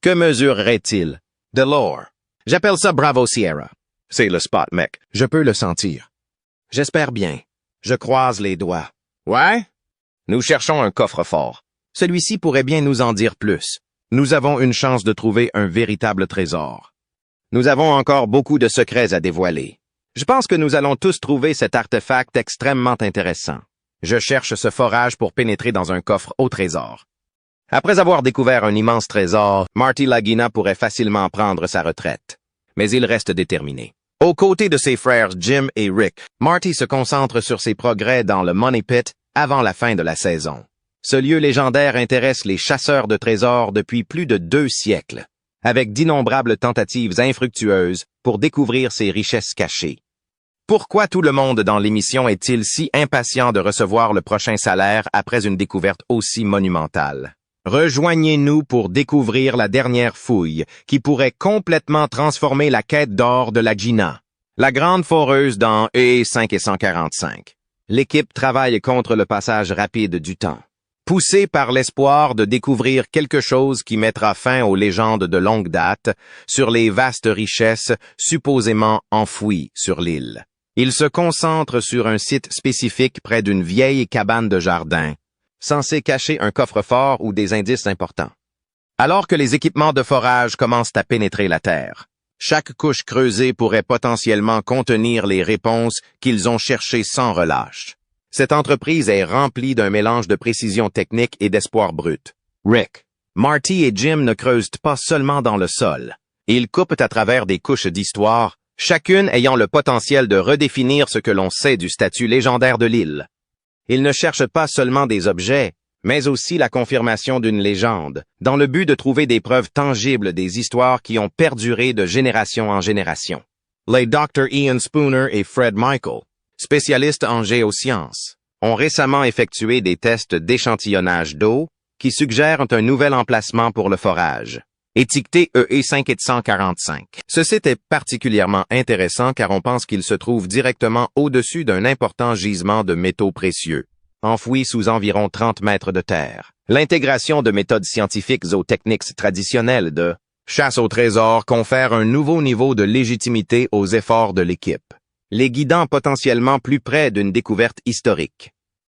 Que mesurerait-il? De l'or. J'appelle ça Bravo Sierra. C'est le spot, mec. Je peux le sentir. J'espère bien. Je croise les doigts. Ouais? Nous cherchons un coffre-fort. Celui-ci pourrait bien nous en dire plus. Nous avons une chance de trouver un véritable trésor. Nous avons encore beaucoup de secrets à dévoiler. Je pense que nous allons tous trouver cet artefact extrêmement intéressant. Je cherche ce forage pour pénétrer dans un coffre au trésor. Après avoir découvert un immense trésor, Marty Lagina pourrait facilement prendre sa retraite. Mais il reste déterminé. Aux côtés de ses frères Jim et Rick, Marty se concentre sur ses progrès dans le Money Pit avant la fin de la saison. Ce lieu légendaire intéresse les chasseurs de trésors depuis plus de 2 siècles, avec d'innombrables tentatives infructueuses pour découvrir ses richesses cachées. Pourquoi tout le monde dans l'émission est-il si impatient de recevoir le prochain salaire après une découverte aussi monumentale? Rejoignez-nous pour découvrir la dernière fouille qui pourrait complètement transformer la quête d'or de la Gina, la grande foreuse dans EE5 et 145. L'équipe travaille contre le passage rapide du temps, poussée par l'espoir de découvrir quelque chose qui mettra fin aux légendes de longue date sur les vastes richesses supposément enfouies sur l'île. Il se concentre sur un site spécifique près d'une vieille cabane de jardin, censé cacher un coffre-fort ou des indices importants. Alors que les équipements de forage commencent à pénétrer la Terre, chaque couche creusée pourrait potentiellement contenir les réponses qu'ils ont cherchées sans relâche. Cette entreprise est remplie d'un mélange de précision technique et d'espoir brut. Rick, Marty et Jim ne creusent pas seulement dans le sol. Ils coupent à travers des couches d'histoire, chacune ayant le potentiel de redéfinir ce que l'on sait du statut légendaire de l'île. Ils ne cherchent pas seulement des objets, mais aussi la confirmation d'une légende, dans le but de trouver des preuves tangibles des histoires qui ont perduré de génération en génération. Les Dr. Ian Spooner et Fred Michael, spécialistes en géosciences, ont récemment effectué des tests d'échantillonnage d'eau qui suggèrent un nouvel emplacement pour le forage, étiqueté EE5 et 145. Ce site est particulièrement intéressant car on pense qu'il se trouve directement au-dessus d'un important gisement de métaux précieux, enfoui sous environ 30 mètres de terre. L'intégration de méthodes scientifiques aux techniques traditionnelles de chasse au trésor confère un nouveau niveau de légitimité aux efforts de l'équipe, les guidant potentiellement plus près d'une découverte historique.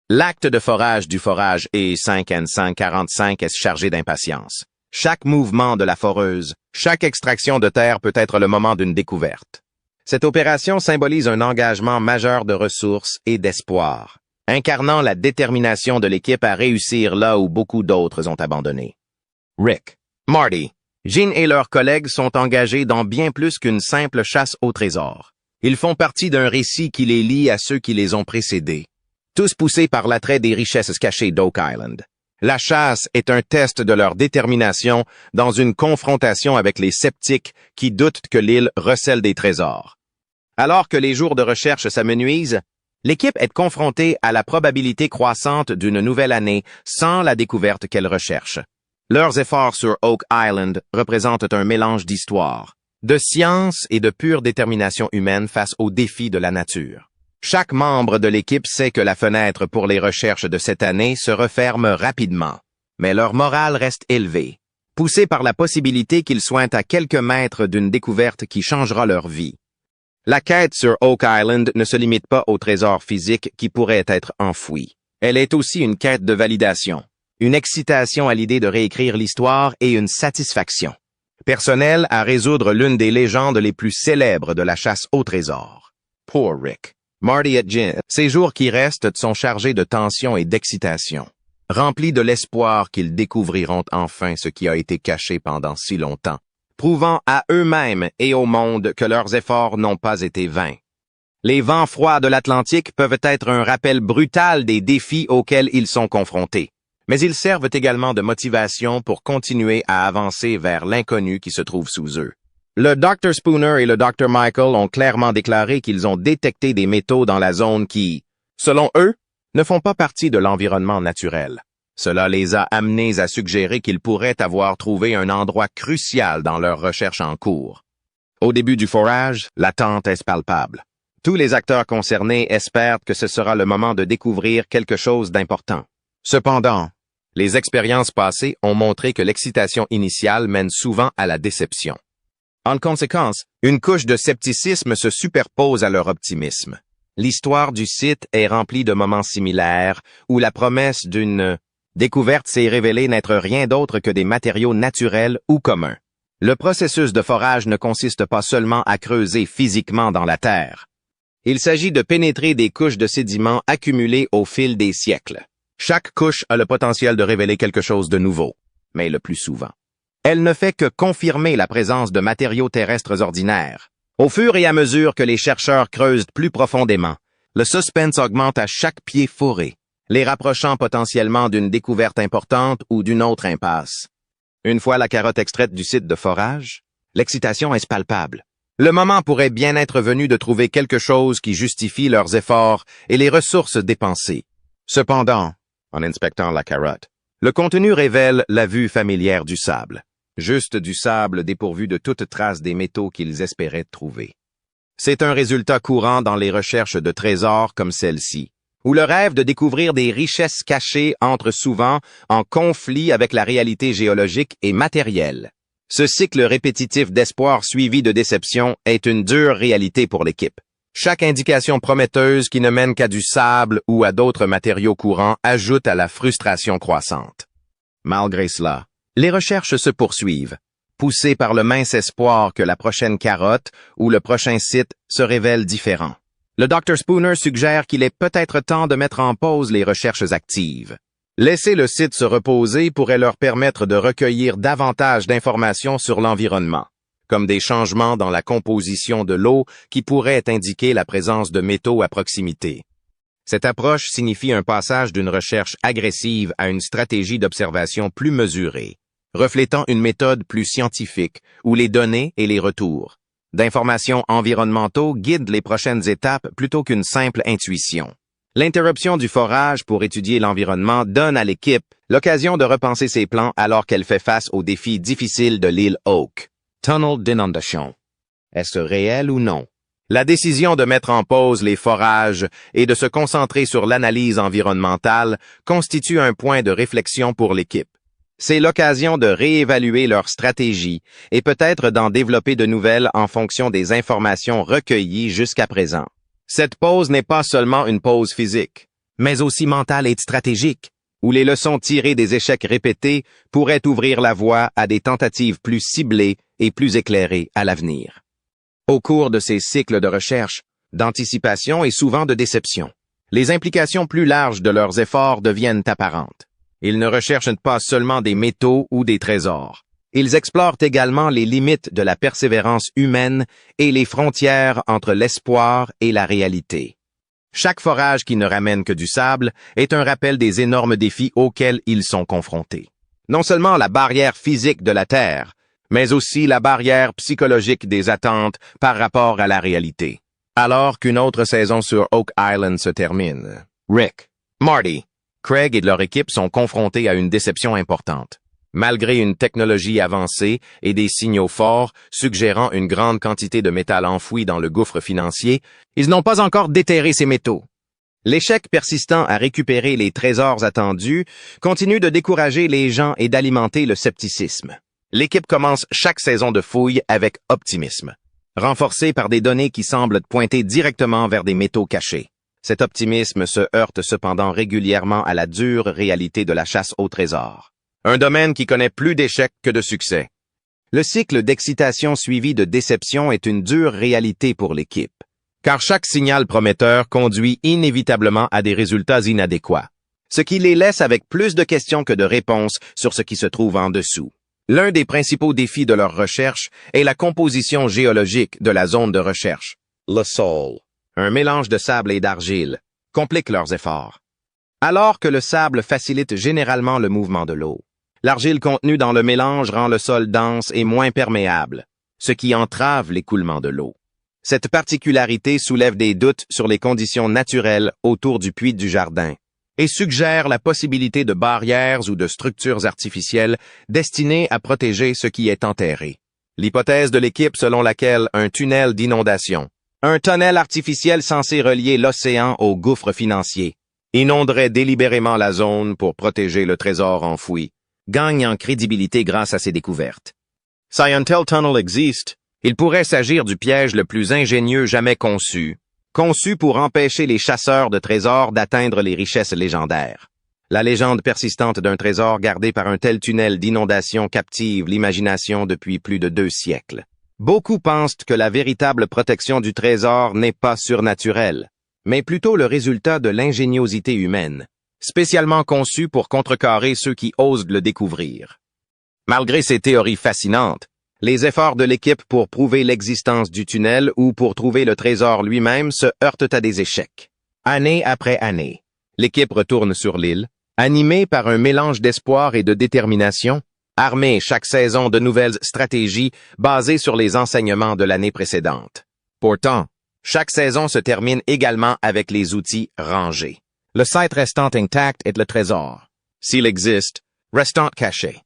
L'acte de forage du forage E5 et 145 est chargé d'impatience. Chaque mouvement de la foreuse, chaque extraction de terre peut être le moment d'une découverte. Cette opération symbolise un engagement majeur de ressources et d'espoir, incarnant la détermination de l'équipe à réussir là où beaucoup d'autres ont abandonné. Rick, Marty, Gene et leurs collègues sont engagés dans bien plus qu'une simple chasse au trésor. Ils font partie d'un récit qui les lie à ceux qui les ont précédés, tous poussés par l'attrait des richesses cachées d'Oak Island. La chasse est un test de leur détermination dans une confrontation avec les sceptiques qui doutent que l'île recèle des trésors. Alors que les jours de recherche s'amenuisent, l'équipe est confrontée à la probabilité croissante d'une nouvelle année sans la découverte qu'elle recherche. Leurs efforts sur Oak Island représentent un mélange d'histoire, de science et de pure détermination humaine face aux défis de la nature. Chaque membre de l'équipe sait que la fenêtre pour les recherches de cette année se referme rapidement, mais leur morale reste élevée, poussée par la possibilité qu'ils soient à quelques mètres d'une découverte qui changera leur vie. La quête sur Oak Island ne se limite pas au trésor physique qui pourrait être enfoui. Elle est aussi une quête de validation, une excitation à l'idée de réécrire l'histoire et une satisfaction personnelle à résoudre l'une des légendes les plus célèbres de la chasse au trésor. Pour Rick, Marty et Jim, ces jours qui restent sont chargés de tension et d'excitation, remplis de l'espoir qu'ils découvriront enfin ce qui a été caché pendant si longtemps, prouvant à eux-mêmes et au monde que leurs efforts n'ont pas été vains. Les vents froids de l'Atlantique peuvent être un rappel brutal des défis auxquels ils sont confrontés, mais ils servent également de motivation pour continuer à avancer vers l'inconnu qui se trouve sous eux. Le Dr. Spooner et le Dr. Michael ont clairement déclaré qu'ils ont détecté des métaux dans la zone qui, selon eux, ne font pas partie de l'environnement naturel. Cela les a amenés à suggérer qu'ils pourraient avoir trouvé un endroit crucial dans leur recherche en cours. Au début du forage, l'attente est palpable. Tous les acteurs concernés espèrent que ce sera le moment de découvrir quelque chose d'important. Cependant, Les expériences passées ont montré que l'excitation initiale mène souvent à la déception. En conséquence, une couche de scepticisme se superpose à leur optimisme. L'histoire du site est remplie de moments similaires où la promesse d'une découverte s'est révélée n'être rien d'autre que des matériaux naturels ou communs. Le processus de forage ne consiste pas seulement à creuser physiquement dans la terre. Il s'agit de pénétrer des couches de sédiments accumulées au fil des siècles. Chaque couche a le potentiel de révéler quelque chose de nouveau, mais le plus souvent, elle ne fait que confirmer la présence de matériaux terrestres ordinaires. Au fur et à mesure que les chercheurs creusent plus profondément, le suspense augmente à chaque pied fourré, les rapprochant potentiellement d'une découverte importante ou d'une autre impasse. Une fois la carotte extraite du site de forage, l'excitation est palpable. Le moment pourrait bien être venu de trouver quelque chose qui justifie leurs efforts et les ressources dépensées. Cependant, en inspectant la carotte, le contenu révèle la vue familière du sable. Juste du sable dépourvu de toute trace des métaux qu'ils espéraient trouver. C'est un résultat courant dans les recherches de trésors comme celle-ci, où le rêve de découvrir des richesses cachées entre souvent en conflit avec la réalité géologique et matérielle. Ce cycle répétitif d'espoir suivi de déception est une dure réalité pour l'équipe. Chaque indication prometteuse qui ne mène qu'à du sable ou à d'autres matériaux courants ajoute à la frustration croissante. Malgré cela, les recherches se poursuivent, poussées par le mince espoir que la prochaine carotte ou le prochain site se révèle différent. Le Dr Spooner suggère qu'il est peut-être temps de mettre en pause les recherches actives. Laisser le site se reposer pourrait leur permettre de recueillir davantage d'informations sur l'environnement, comme des changements dans la composition de l'eau qui pourraient indiquer la présence de métaux à proximité. Cette approche signifie un passage d'une recherche agressive à une stratégie d'observation plus mesurée, reflétant une méthode plus scientifique où les données et les retours d'informations environnementaux guident les prochaines étapes plutôt qu'une simple intuition. L'interruption du forage pour étudier l'environnement donne à l'équipe l'occasion de repenser ses plans alors qu'elle fait face aux défis difficiles de l'île Oak. Tunnel d'inondation. Est-ce réel ou non? La décision de mettre en pause les forages et de se concentrer sur l'analyse environnementale constitue un point de réflexion pour l'équipe. C'est l'occasion de réévaluer leur stratégie et peut-être d'en développer de nouvelles en fonction des informations recueillies jusqu'à présent. Cette pause n'est pas seulement une pause physique, mais aussi mentale et stratégique, où les leçons tirées des échecs répétés pourraient ouvrir la voie à des tentatives plus ciblées et plus éclairées à l'avenir. Au cours de ces cycles de recherche, d'anticipation et souvent de déception, les implications plus larges de leurs efforts deviennent apparentes. Ils ne recherchent pas seulement des métaux ou des trésors. Ils explorent également les limites de la persévérance humaine et les frontières entre l'espoir et la réalité. Chaque forage qui ne ramène que du sable est un rappel des énormes défis auxquels ils sont confrontés. Non seulement la barrière physique de la Terre, mais aussi la barrière psychologique des attentes par rapport à la réalité. Alors qu'une autre saison sur Oak Island se termine, Rick, Marty, Craig et leur équipe sont confrontés à une déception importante. Malgré une technologie avancée et des signaux forts suggérant une grande quantité de métal enfoui dans le gouffre financier, ils n'ont pas encore déterré ces métaux. L'échec persistant à récupérer les trésors attendus continue de décourager les gens et d'alimenter le scepticisme. L'équipe commence chaque saison de fouille avec optimisme, renforcée par des données qui semblent pointer directement vers des métaux cachés. Cet optimisme se heurte cependant régulièrement à la dure réalité de la chasse au trésor. Un domaine qui connaît plus d'échecs que de succès. Le cycle d'excitation suivi de déception est une dure réalité pour l'équipe, car chaque signal prometteur conduit inévitablement à des résultats inadéquats, ce qui les laisse avec plus de questions que de réponses sur ce qui se trouve en dessous. L'un des principaux défis de leur recherche est la composition géologique de la zone de recherche. Le sol, un mélange de sable et d'argile, complique leurs efforts. Alors que le sable facilite généralement le mouvement de l'eau, l'argile contenue dans le mélange rend le sol dense et moins perméable, ce qui entrave l'écoulement de l'eau. Cette particularité soulève des doutes sur les conditions naturelles autour du puits du jardin et suggère la possibilité de barrières ou de structures artificielles destinées à protéger ce qui est enterré. L'hypothèse de l'équipe selon laquelle un tunnel d'inondation, un tunnel artificiel censé relier l'océan au gouffre financier, inonderait délibérément la zone pour protéger le trésor enfoui, gagne en crédibilité grâce à ses découvertes. Si un tel tunnel existe, il pourrait s'agir du piège le plus ingénieux jamais conçu pour empêcher les chasseurs de trésors d'atteindre les richesses légendaires. La légende persistante d'un trésor gardé par un tel tunnel d'inondation captive l'imagination depuis plus de 2 siècles. Beaucoup pensent que la véritable protection du trésor n'est pas surnaturelle, mais plutôt le résultat de l'ingéniosité humaine, spécialement conçue pour contrecarrer ceux qui osent le découvrir. Malgré ces théories fascinantes, les efforts de l'équipe pour prouver l'existence du tunnel ou pour trouver le trésor lui-même se heurtent à des échecs. Année après année, l'équipe retourne sur l'île, animée par un mélange d'espoir et de détermination, armée chaque saison de nouvelles stratégies basées sur les enseignements de l'année précédente. Pourtant, chaque saison se termine également avec les outils rangés. Le site restant intact est le trésor, s'il existe, restant caché.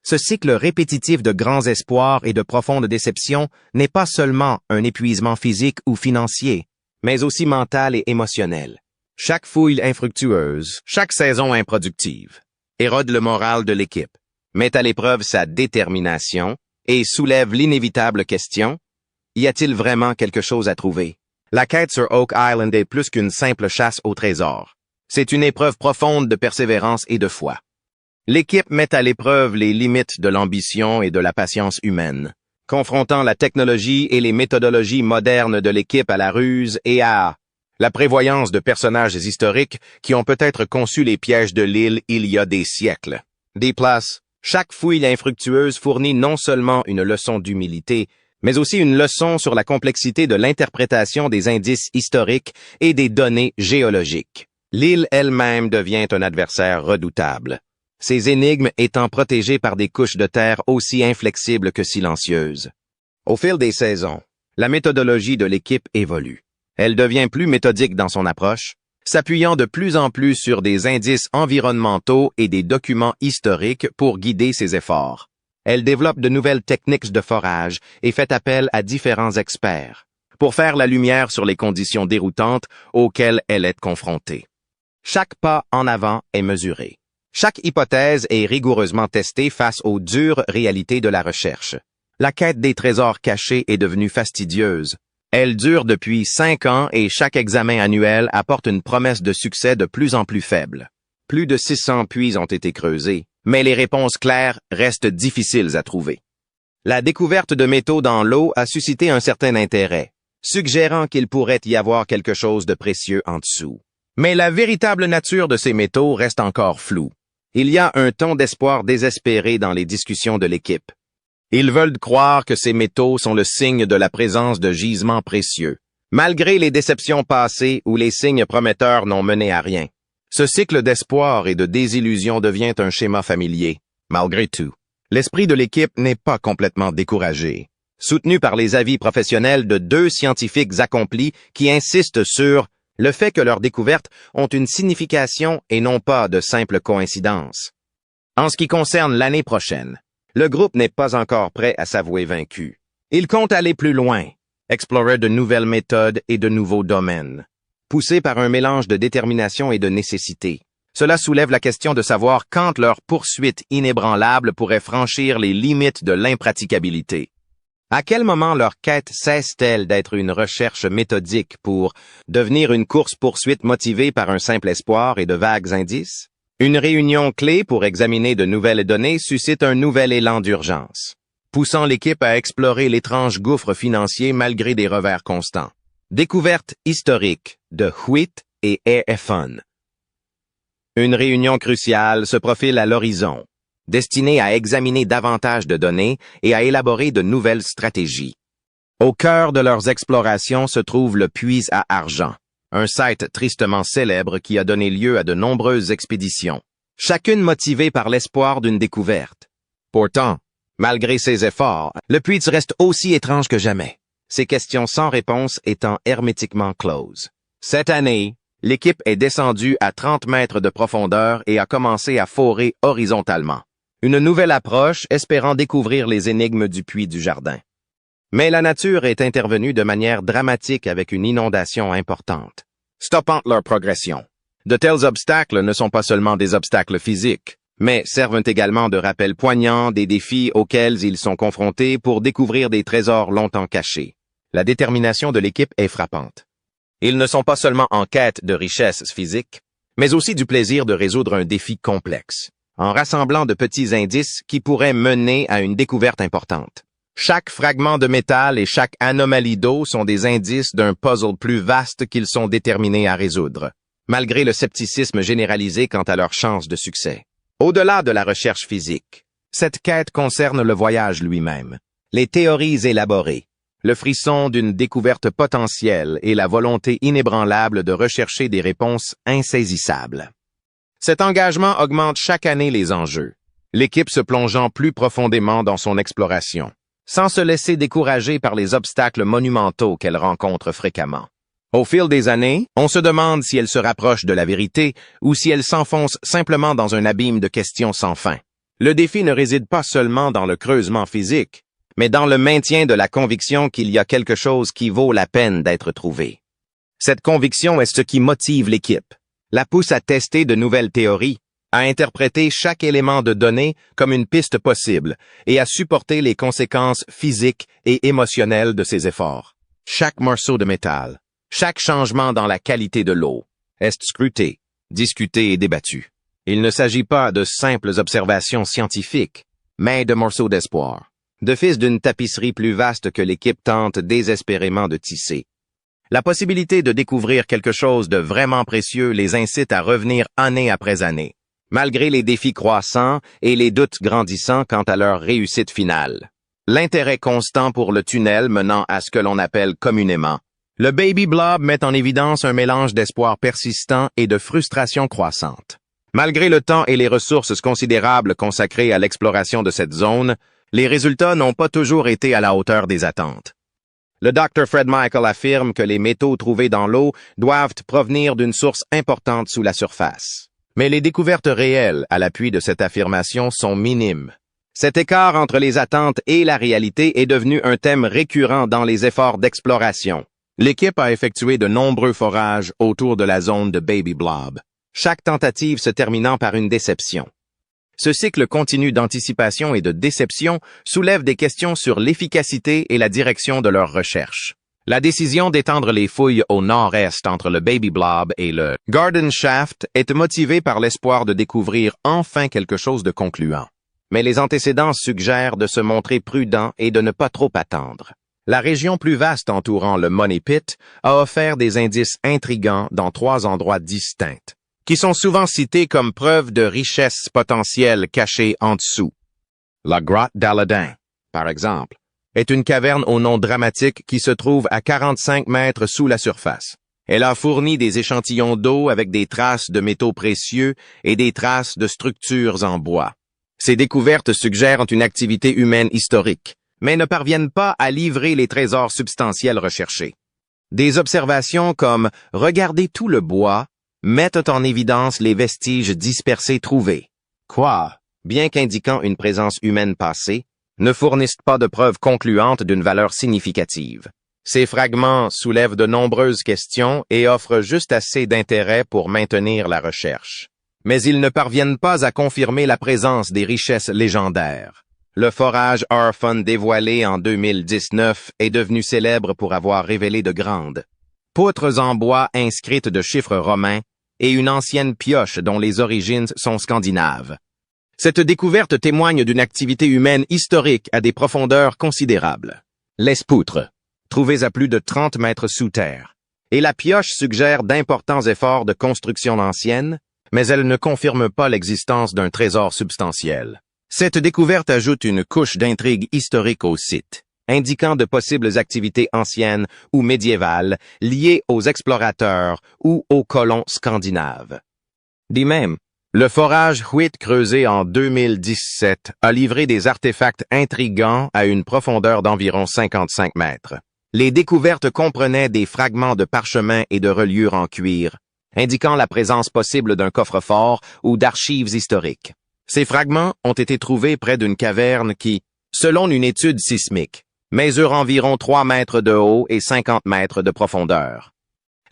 Ce cycle répétitif de grands espoirs et de profondes déceptions n'est pas seulement un épuisement physique ou financier, mais aussi mental et émotionnel. Chaque fouille infructueuse, chaque saison improductive, érode le moral de l'équipe, met à l'épreuve sa détermination et soulève l'inévitable question: y a-t-il vraiment quelque chose à trouver? La quête sur Oak Island est plus qu'une simple chasse au trésor. C'est une épreuve profonde de persévérance et de foi. L'équipe met à l'épreuve les limites de l'ambition et de la patience humaine, confrontant la technologie et les méthodologies modernes de l'équipe à la ruse et à la prévoyance de personnages historiques qui ont peut-être conçu les pièges de l'île il y a des siècles. Des places, chaque fouille infructueuse fournit non seulement une leçon d'humilité, mais aussi une leçon sur la complexité de l'interprétation des indices historiques et des données géologiques. L'île elle-même devient un adversaire redoutable, ces énigmes étant protégées par des couches de terre aussi inflexibles que silencieuses. Au fil des saisons, la méthodologie de l'équipe évolue. Elle devient plus méthodique dans son approche, s'appuyant de plus en plus sur des indices environnementaux et des documents historiques pour guider ses efforts. Elle développe de nouvelles techniques de forage et fait appel à différents experts pour faire la lumière sur les conditions déroutantes auxquelles elle est confrontée. Chaque pas en avant est mesuré. Chaque hypothèse est rigoureusement testée face aux dures réalités de la recherche. La quête des trésors cachés est devenue fastidieuse. Elle dure depuis 5 ans et chaque examen annuel apporte une promesse de succès de plus en plus faible. Plus de 600 puits ont été creusés, mais les réponses claires restent difficiles à trouver. La découverte de métaux dans l'eau a suscité un certain intérêt, suggérant qu'il pourrait y avoir quelque chose de précieux en dessous. Mais la véritable nature de ces métaux reste encore floue. Il y a un ton d'espoir désespéré dans les discussions de l'équipe. Ils veulent croire que ces métaux sont le signe de la présence de gisements précieux, malgré les déceptions passées où les signes prometteurs n'ont mené à rien. Ce cycle d'espoir et de désillusion devient un schéma familier. Malgré tout, l'esprit de l'équipe n'est pas complètement découragé. Soutenu par les avis professionnels de 2 scientifiques accomplis qui insistent sur le fait que leurs découvertes ont une signification et non pas de simples coïncidences. En ce qui concerne l'année prochaine, le groupe n'est pas encore prêt à s'avouer vaincu. Il compte aller plus loin, explorer de nouvelles méthodes et de nouveaux domaines. Poussé par un mélange de détermination et de nécessité, cela soulève la question de savoir quand leur poursuite inébranlable pourrait franchir les limites de l'impraticabilité. À quel moment leur quête cesse-t-elle d'être une recherche méthodique pour devenir une course-poursuite motivée par un simple espoir et de vagues indices? Une réunion clé pour examiner de nouvelles données suscite un nouvel élan d'urgence, poussant l'équipe à explorer l'étrange gouffre financier malgré des revers constants. Découverte historique de Wheat et Airfun. Une réunion cruciale se profile à l'horizon, destinée à examiner davantage de données et à élaborer de nouvelles stratégies. Au cœur de leurs explorations se trouve le puits à argent, un site tristement célèbre qui a donné lieu à de nombreuses expéditions, chacune motivée par l'espoir d'une découverte. Pourtant, malgré ses efforts, le puits reste aussi étrange que jamais, ces questions sans réponse étant hermétiquement closes. Cette année, l'équipe est descendue à 30 mètres de profondeur et a commencé à forer horizontalement. Une nouvelle approche espérant découvrir les énigmes du puits du jardin. Mais la nature est intervenue de manière dramatique avec une inondation importante, stoppant leur progression. De tels obstacles ne sont pas seulement des obstacles physiques, mais servent également de rappels poignants des défis auxquels ils sont confrontés pour découvrir des trésors longtemps cachés. La détermination de l'équipe est frappante. Ils ne sont pas seulement en quête de richesses physiques, mais aussi du plaisir de résoudre un défi complexe, en rassemblant de petits indices qui pourraient mener à une découverte importante. Chaque fragment de métal et chaque anomalie d'eau sont des indices d'un puzzle plus vaste qu'ils sont déterminés à résoudre, malgré le scepticisme généralisé quant à leurs chances de succès. Au-delà de la recherche physique, cette quête concerne le voyage lui-même, les théories élaborées, le frisson d'une découverte potentielle et la volonté inébranlable de rechercher des réponses insaisissables. Cet engagement augmente chaque année les enjeux, l'équipe se plongeant plus profondément dans son exploration, sans se laisser décourager par les obstacles monumentaux qu'elle rencontre fréquemment. Au fil des années, on se demande si elle se rapproche de la vérité ou si elle s'enfonce simplement dans un abîme de questions sans fin. Le défi ne réside pas seulement dans le creusement physique, mais dans le maintien de la conviction qu'il y a quelque chose qui vaut la peine d'être trouvé. Cette conviction est ce qui motive l'équipe, la pousse à tester de nouvelles théories, à interpréter chaque élément de données comme une piste possible et à supporter les conséquences physiques et émotionnelles de ses efforts. Chaque morceau de métal, chaque changement dans la qualité de l'eau est scruté, discuté et débattu. Il ne s'agit pas de simples observations scientifiques, mais de morceaux d'espoir, de fils d'une tapisserie plus vaste que l'équipe tente désespérément de tisser. La possibilité de découvrir quelque chose de vraiment précieux les incite à revenir année après année, malgré les défis croissants et les doutes grandissants quant à leur réussite finale. L'intérêt constant pour le tunnel menant à ce que l'on appelle communément le Baby Blob met en évidence un mélange d'espoir persistant et de frustration croissante. Malgré le temps et les ressources considérables consacrées à l'exploration de cette zone, les résultats n'ont pas toujours été à la hauteur des attentes. Le Dr. Fred Michael affirme que les métaux trouvés dans l'eau doivent provenir d'une source importante sous la surface. Mais les découvertes réelles à l'appui de cette affirmation sont minimes. Cet écart entre les attentes et la réalité est devenu un thème récurrent dans les efforts d'exploration. L'équipe a effectué de nombreux forages autour de la zone de Baby Blob, chaque tentative se terminant par une déception. Ce cycle continu d'anticipation et de déception soulève des questions sur l'efficacité et la direction de leurs recherches. La décision d'étendre les fouilles au nord-est entre le Baby Blob et le Garden Shaft est motivée par l'espoir de découvrir enfin quelque chose de concluant. Mais les antécédents suggèrent de se montrer prudent et de ne pas trop attendre. La région plus vaste entourant le Money Pit a offert des indices intrigants dans 3 endroits distincts, qui sont souvent cités comme preuve de richesses potentielles cachées en dessous. La grotte d'Aladin, par exemple, est une caverne au nom dramatique qui se trouve à 45 mètres sous la surface. Elle a fourni des échantillons d'eau avec des traces de métaux précieux et des traces de structures en bois. Ces découvertes suggèrent une activité humaine historique, mais ne parviennent pas à livrer les trésors substantiels recherchés. Des observations comme « Regardez tout le bois » mettent en évidence les vestiges dispersés trouvés. Quoi, bien qu'indiquant une présence humaine passée, ne fournissent pas de preuves concluantes d'une valeur significative. Ces fragments soulèvent de nombreuses questions et offrent juste assez d'intérêt pour maintenir la recherche. Mais ils ne parviennent pas à confirmer la présence des richesses légendaires. Le forage Arfon dévoilé en 2019 est devenu célèbre pour avoir révélé de grandes poutres en bois inscrites de chiffres romains et une ancienne pioche dont les origines sont scandinaves. Cette découverte témoigne d'une activité humaine historique à des profondeurs considérables. Les poutres, trouvées à plus de 30 mètres sous terre, et la pioche suggèrent d'importants efforts de construction ancienne, mais elle ne confirme pas l'existence d'un trésor substantiel. Cette découverte ajoute une couche d'intrigue historique au site, indiquant de possibles activités anciennes ou médiévales liées aux explorateurs ou aux colons scandinaves. De même, le forage Huit creusé en 2017 a livré des artefacts intrigants à une profondeur d'environ 55 mètres. Les découvertes comprenaient des fragments de parchemin et de reliures en cuir, indiquant la présence possible d'un coffre-fort ou d'archives historiques. Ces fragments ont été trouvés près d'une caverne qui, selon une étude sismique, mesure environ 3 mètres de haut et 50 mètres de profondeur.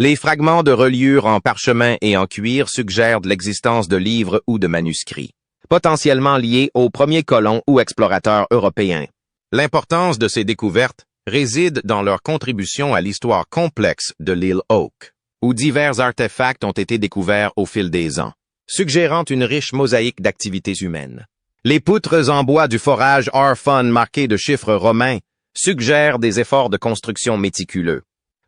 Les fragments de reliure en parchemin et en cuir suggèrent l'existence de livres ou de manuscrits, potentiellement liés aux premiers colons ou explorateurs européens. L'importance de ces découvertes réside dans leur contribution à l'histoire complexe de l'île Oak, où divers artefacts ont été découverts au fil des ans, suggérant une riche mosaïque d'activités humaines. Les poutres en bois du forage Arfon marquées de chiffres romains suggèrent des efforts de construction méticuleux,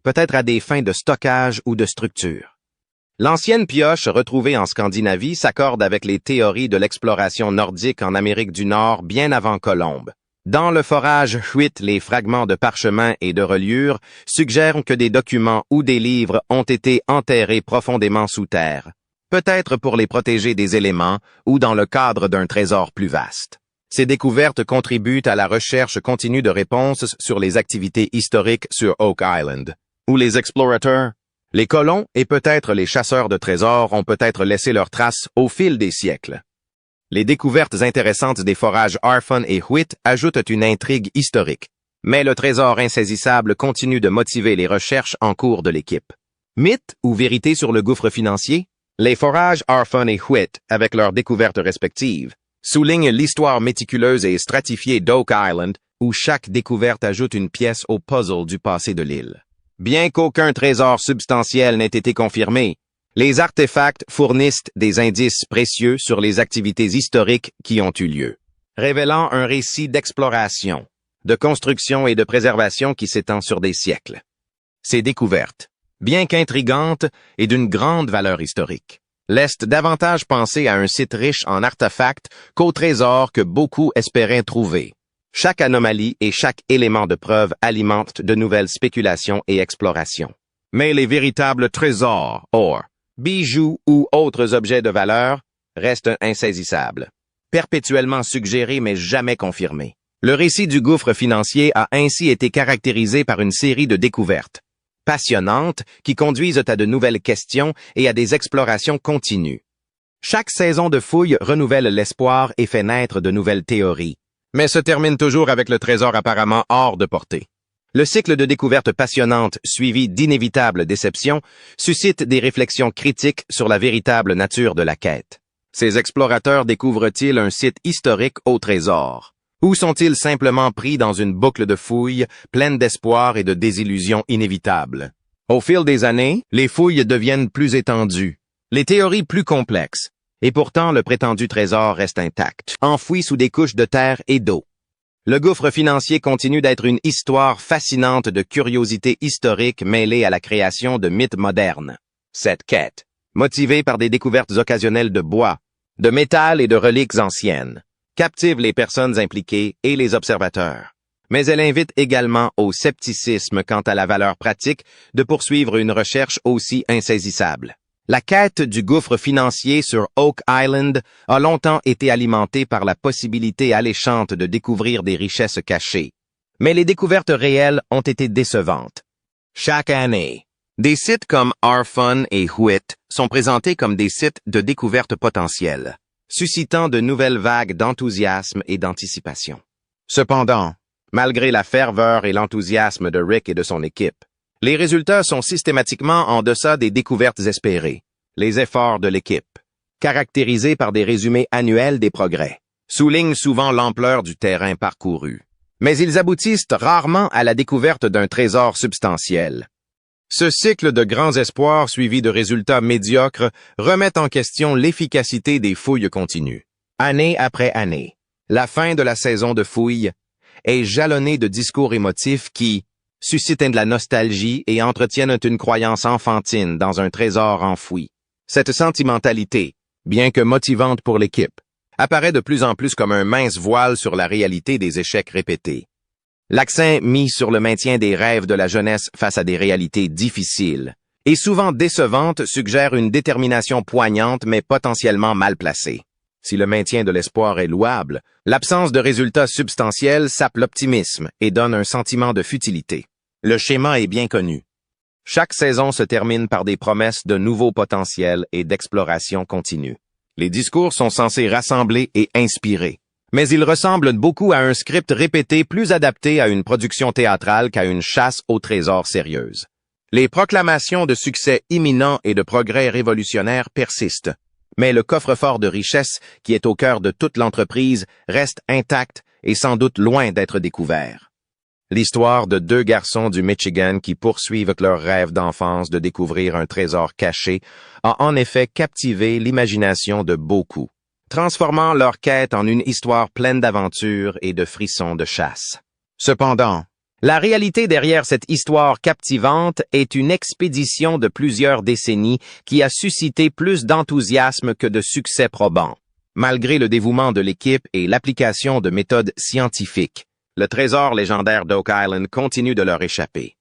peut-être à des fins de stockage ou de structure. L'ancienne pioche retrouvée en Scandinavie s'accorde avec les théories de l'exploration nordique en Amérique du Nord bien avant Colombe. Dans le forage Huit, les fragments de parchemin et de reliure suggèrent que des documents ou des livres ont été enterrés profondément sous terre, peut-être pour les protéger des éléments ou dans le cadre d'un trésor plus vaste. Ces découvertes contribuent à la recherche continue de réponses sur les activités historiques sur Oak Island, où les explorateurs, les colons et peut-être les chasseurs de trésors ont peut-être laissé leurs traces au fil des siècles. Les découvertes intéressantes des forages Arfon et Huit ajoutent une intrigue historique, mais le trésor insaisissable continue de motiver les recherches en cours de l'équipe. Mythe ou vérité sur le gouffre financier? Les forages Arfon et Huit, avec leurs découvertes respectives, soulignent l'histoire méticuleuse et stratifiée d'Oak Island, où chaque découverte ajoute une pièce au puzzle du passé de l'île. Bien qu'aucun trésor substantiel n'ait été confirmé, les artefacts fournissent des indices précieux sur les activités historiques qui ont eu lieu, révélant un récit d'exploration, de construction et de préservation qui s'étend sur des siècles. Ces découvertes, bien qu'intrigantes et d'une grande valeur historique, laissent davantage penser à un site riche en artefacts qu'au trésor que beaucoup espéraient trouver. Chaque anomalie et chaque élément de preuve alimentent de nouvelles spéculations et explorations. Mais les véritables trésors, or, bijoux ou autres objets de valeur, restent insaisissables, perpétuellement suggérés mais jamais confirmés. Le récit du gouffre financier a ainsi été caractérisé par une série de découvertes passionnantes qui conduisent à de nouvelles questions et à des explorations continues. Chaque saison de fouilles renouvelle l'espoir et fait naître de nouvelles théories, mais se termine toujours avec le trésor apparemment hors de portée. Le cycle de découvertes passionnantes, suivi d'inévitables déceptions, suscite des réflexions critiques sur la véritable nature de la quête. Ces explorateurs découvrent-ils un site historique au trésor? Ou sont-ils simplement pris dans une boucle de fouilles pleine d'espoir et de désillusions inévitables? Au fil des années, les fouilles deviennent plus étendues, les théories plus complexes, et pourtant le prétendu trésor reste intact, enfoui sous des couches de terre et d'eau. Le gouffre financier continue d'être une histoire fascinante de curiosité historique mêlée à la création de mythes modernes. Cette quête, motivée par des découvertes occasionnelles de bois, de métal et de reliques anciennes, captive les personnes impliquées et les observateurs. Mais elle invite également au scepticisme quant à la valeur pratique de poursuivre une recherche aussi insaisissable. La quête du gouffre financier sur Oak Island a longtemps été alimentée par la possibilité alléchante de découvrir des richesses cachées. Mais les découvertes réelles ont été décevantes. Chaque année, des sites comme Arfon et Huit sont présentés comme des sites de découverte potentielle, suscitant de nouvelles vagues d'enthousiasme et d'anticipation. Cependant, malgré la ferveur et l'enthousiasme de Rick et de son équipe, les résultats sont systématiquement en deçà des découvertes espérées. Les efforts de l'équipe, caractérisés par des résumés annuels des progrès, soulignent souvent l'ampleur du terrain parcouru. Mais ils aboutissent rarement à la découverte d'un trésor substantiel. Ce cycle de grands espoirs suivi de résultats médiocres remet en question l'efficacité des fouilles continues. Année après année, la fin de la saison de fouilles est jalonnée de discours émotifs qui suscitent de la nostalgie et entretiennent une croyance enfantine dans un trésor enfoui. Cette sentimentalité, bien que motivante pour l'équipe, apparaît de plus en plus comme un mince voile sur la réalité des échecs répétés. L'accent mis sur le maintien des rêves de la jeunesse face à des réalités difficiles et souvent décevantes suggère une détermination poignante mais potentiellement mal placée. Si le maintien de l'espoir est louable, l'absence de résultats substantiels sape l'optimisme et donne un sentiment de futilité. Le schéma est bien connu. Chaque saison se termine par des promesses de nouveaux potentiels et d'exploration continue. Les discours sont censés rassembler et inspirer, mais ils ressemblent beaucoup à un script répété plus adapté à une production théâtrale qu'à une chasse au trésor sérieuse. Les proclamations de succès imminent et de progrès révolutionnaire persistent, mais le coffre-fort de richesse qui est au cœur de toute l'entreprise reste intact et sans doute loin d'être découvert. L'histoire de deux garçons du Michigan qui poursuivent leur rêve d'enfance de découvrir un trésor caché a en effet captivé l'imagination de beaucoup, transformant leur quête en une histoire pleine d'aventures et de frissons de chasse. Cependant, la réalité derrière cette histoire captivante est une expédition de plusieurs décennies qui a suscité plus d'enthousiasme que de succès probants. Malgré le dévouement de l'équipe et l'application de méthodes scientifiques, le trésor légendaire d'Oak Island continue de leur échapper.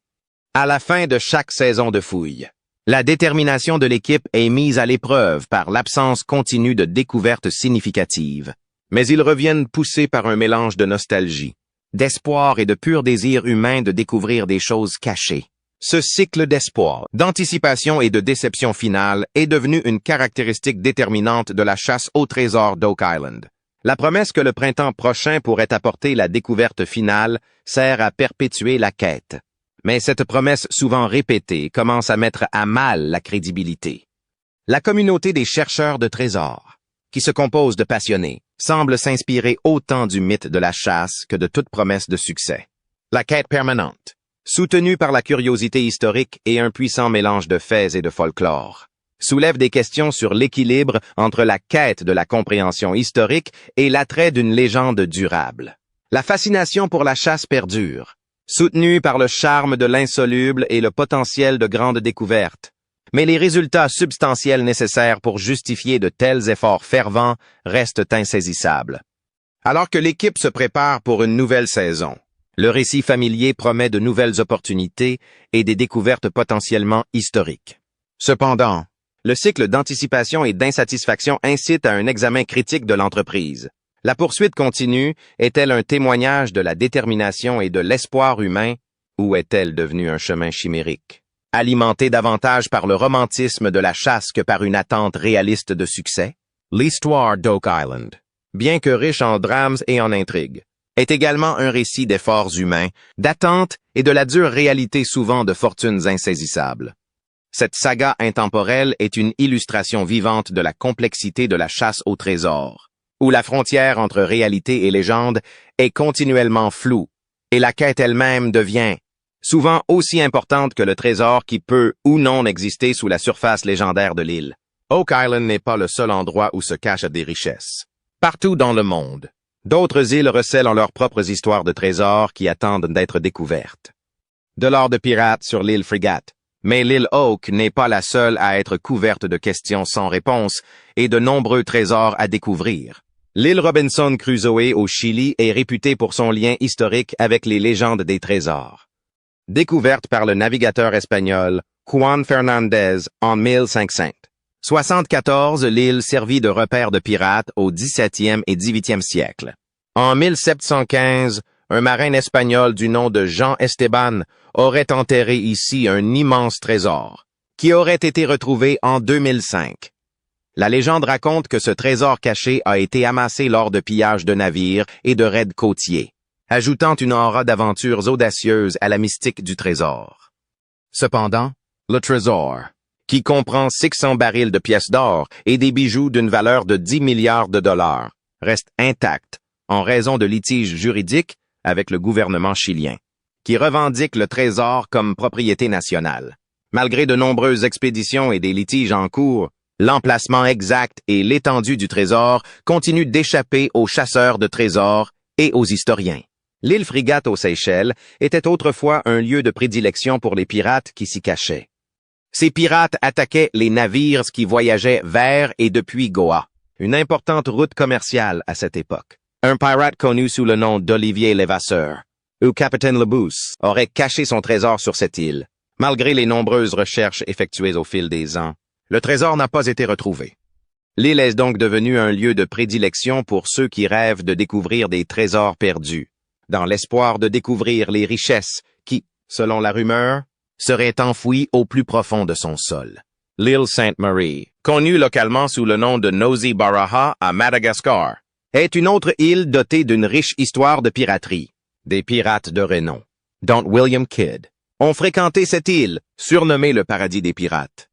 À la fin de chaque saison de fouilles, la détermination de l'équipe est mise à l'épreuve par l'absence continue de découvertes significatives. Mais ils reviennent poussés par un mélange de nostalgie, d'espoir et de pur désir humain de découvrir des choses cachées. Ce cycle d'espoir, d'anticipation et de déception finale est devenu une caractéristique déterminante de la chasse au trésor d'Oak Island. La promesse que le printemps prochain pourrait apporter la découverte finale sert à perpétuer la quête. Mais cette promesse souvent répétée commence à mettre à mal la crédibilité. La communauté des chercheurs de trésors, qui se compose de passionnés, semble s'inspirer autant du mythe de la chasse que de toute promesse de succès. La quête permanente, soutenue par la curiosité historique et un puissant mélange de faits et de folklore, soulève des questions sur l'équilibre entre la quête de la compréhension historique et l'attrait d'une légende durable. La fascination pour la chasse perdure, soutenue par le charme de l'insoluble et le potentiel de grandes découvertes. Mais les résultats substantiels nécessaires pour justifier de tels efforts fervents restent insaisissables. Alors que l'équipe se prépare pour une nouvelle saison, le récit familier promet de nouvelles opportunités et des découvertes potentiellement historiques. Cependant, le cycle d'anticipation et d'insatisfaction incite à un examen critique de l'entreprise. La poursuite continue est-elle un témoignage de la détermination et de l'espoir humain, ou est-elle devenue un chemin chimérique, alimenté davantage par le romantisme de la chasse que par une attente réaliste de succès? L'histoire d'Oak Island, bien que riche en drames et en intrigues, est également un récit d'efforts humains, d'attentes et de la dure réalité souvent de fortunes insaisissables. Cette saga intemporelle est une illustration vivante de la complexité de la chasse au trésor, où la frontière entre réalité et légende est continuellement floue, et la quête elle-même devient souvent aussi importante que le trésor qui peut ou non exister sous la surface légendaire de l'île. Oak Island n'est pas le seul endroit où se cachent des richesses. Partout dans le monde, d'autres îles recèlent en leurs propres histoires de trésors qui attendent d'être découvertes. De l'or de pirates sur l'île Frégate, mais l'île Oak n'est pas la seule à être couverte de questions sans réponse et de nombreux trésors à découvrir. L'île Robinson Crusoe au Chili est réputée pour son lien historique avec les légendes des trésors. Découverte par le navigateur espagnol Juan Fernandez en 1574, l'île servit de repère de pirates au XVIIe et XVIIIe siècle. En 1715, un marin espagnol du nom de Jean Esteban aurait enterré ici un immense trésor, qui aurait été retrouvé en 2005. La légende raconte que ce trésor caché a été amassé lors de pillages de navires et de raids côtiers, ajoutant une aura d'aventures audacieuses à la mystique du trésor. Cependant, le trésor, qui comprend 600 barils de pièces d'or et des bijoux d'une valeur de 10 milliards de dollars, reste intact en raison de litiges juridiques avec le gouvernement chilien, qui revendique le trésor comme propriété nationale. Malgré de nombreuses expéditions et des litiges en cours, l'emplacement exact et l'étendue du trésor continuent d'échapper aux chasseurs de trésors et aux historiens. L'île Frégate aux Seychelles était autrefois un lieu de prédilection pour les pirates qui s'y cachaient. Ces pirates attaquaient les navires qui voyageaient vers et depuis Goa, une importante route commerciale à cette époque. Un pirate connu sous le nom d'Olivier Levasseur, ou Capitaine Lebousse, aurait caché son trésor sur cette île. Malgré les nombreuses recherches effectuées au fil des ans, le trésor n'a pas été retrouvé. L'île est donc devenue un lieu de prédilection pour ceux qui rêvent de découvrir des trésors perdus, dans l'espoir de découvrir les richesses qui, selon la rumeur, seraient enfouies au plus profond de son sol. L'île Sainte-Marie, connue localement sous le nom de Nosy Baraha à Madagascar, est une autre île dotée d'une riche histoire de piraterie, des pirates de renom, dont William Kidd, ont fréquenté cette île, surnommée le paradis des pirates.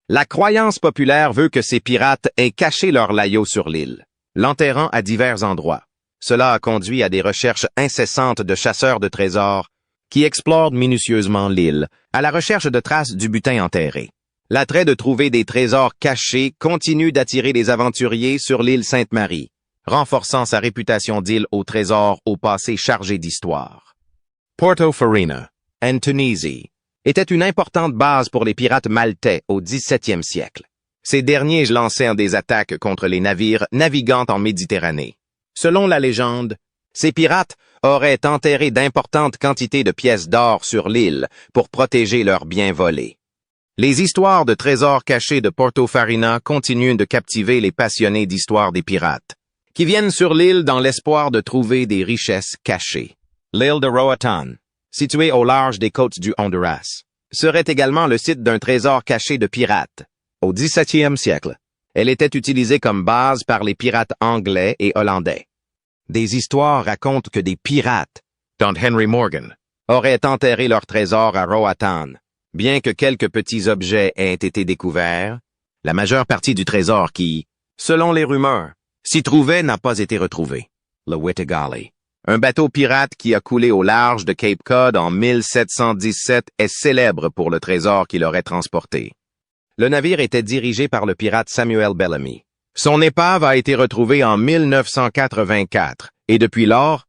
La croyance populaire veut que ces pirates aient caché leur laïeau sur l'île, l'enterrant à divers endroits. Cela a conduit à des recherches incessantes de chasseurs de trésors qui explorent minutieusement l'île, à la recherche de traces du butin enterré. L'attrait de trouver des trésors cachés continue d'attirer les aventuriers sur l'île Sainte-Marie, renforçant sa réputation d'île aux trésors au passé chargé d'histoire. Porto Farina, en Tunisie, était une importante base pour les pirates maltais au XVIIe siècle. Ces derniers lancèrent des attaques contre les navires naviguant en Méditerranée. Selon la légende, ces pirates auraient enterré d'importantes quantités de pièces d'or sur l'île pour protéger leurs biens volés. Les histoires de trésors cachés de Porto Farina continuent de captiver les passionnés d'histoire des pirates, qui viennent sur l'île dans l'espoir de trouver des richesses cachées. L'île de Roatan, située au large des côtes du Honduras, serait également le site d'un trésor caché de pirates. Au XVIIe siècle, elle était utilisée comme base par les pirates anglais et hollandais. Des histoires racontent que des pirates, dont Henry Morgan, auraient enterré leur trésor à Roatan. Bien que quelques petits objets aient été découverts, la majeure partie du trésor qui, selon les rumeurs, s'y trouvait n'a pas été retrouvée. Le Wittegali, un bateau pirate qui a coulé au large de Cape Cod en 1717, est célèbre pour le trésor qu'il aurait transporté. Le navire était dirigé par le pirate Samuel Bellamy. Son épave a été retrouvée en 1984 et depuis lors,